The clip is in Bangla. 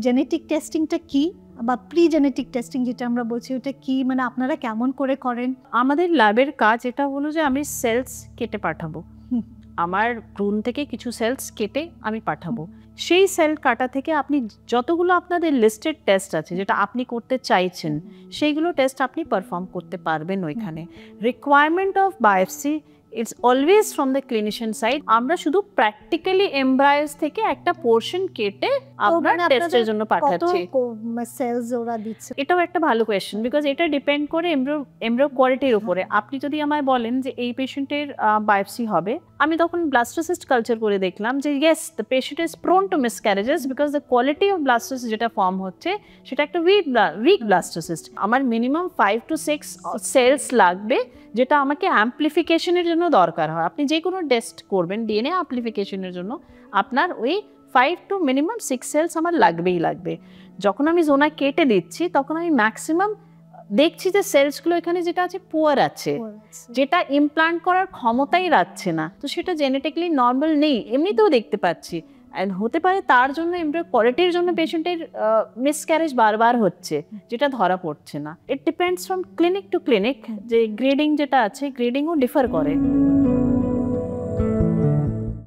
জেনেটিক টেস্টিংটা কি বা প্রি জেনেটিক টেস্টিং যেটা আমরা বলছি ওটা কি, মানে আপনারা কেমন করে করেন? আমাদের ল্যাবের কাজ এটা হলো যে আমি সেলস কেটে পাঠাবো, আমার ভ্রূণ থেকে কিছু সেলস কেটে আমি পাঠাবো। সেই সেল কাটা থেকে আপনি যতগুলো আপনাদের লিস্টেড টেস্ট আছে যেটা আপনি করতে চাইছেন সেইগুলো টেস্ট আপনি পারফর্ম করতে পারবেন ওইখানে। Requirement of biopsy it's always from the clinician side. আমরা শুধু প্র্যাকটিক্যালি এমব্রায়োস থেকে একটা পোর্শন কেটে আপনার টেস্টের জন্য পাঠাচ্ছি। সেলস ওরা দিচ্ছে? এটাও একটা ভালো কোয়েশ্চেন, বিকজ এটা ডিপেন্ড করে এমব্রিও কোয়ালিটির উপরে। আপনি যদি আমায় বলেন যে এই পেশেন্টের বায়োপসি হবে, আমি তখন ব্লাস্টোসিস্ট কালচার করে দেখলাম যে yes the patient is prone to miscarriages because the quality of blastocyst যেটা ফর্ম হচ্ছে সেটা একটা উইক ব্লাস্টোসিস্ট। আমার মিনিমাম 5 to 6 সেলস লাগবে যেটা আমাকে অ্যাম্পলিফিকেশনের জন্য দরকার হয়। আপনি যে কোনো টেস্ট করবেন ডিএনএ অ্যাম্পলিফিকেশনের জন্য আপনার ওই 5 to minimum 6 সেলস আমার লাগবেই লাগবে। যখন আমি জোনা কেটে দিচ্ছি তখন আমি ম্যাক্সিমাম দেখছি যে সেলসগুলো এখানে যেটা আছে পুয়ার আছে, যেটা ইমপ্লান্ট করার ক্ষমতাই রাখছে না, তো সেটা জেনেটিক্যালি নর্মাল নেই, এমনিতেও দেখতে পাচ্ছি। অ্যান্ড হতে পারে তার জন্য এমব্রিও কোয়ালিটির জন্য পেশেন্টের মিসক্যারেজ বারবার হচ্ছে যেটা ধরা পড়ছে না। It depends from clinic to clinic, যে গ্রেডিং যেটা আছে গ্রেডিংও ডিফার করে।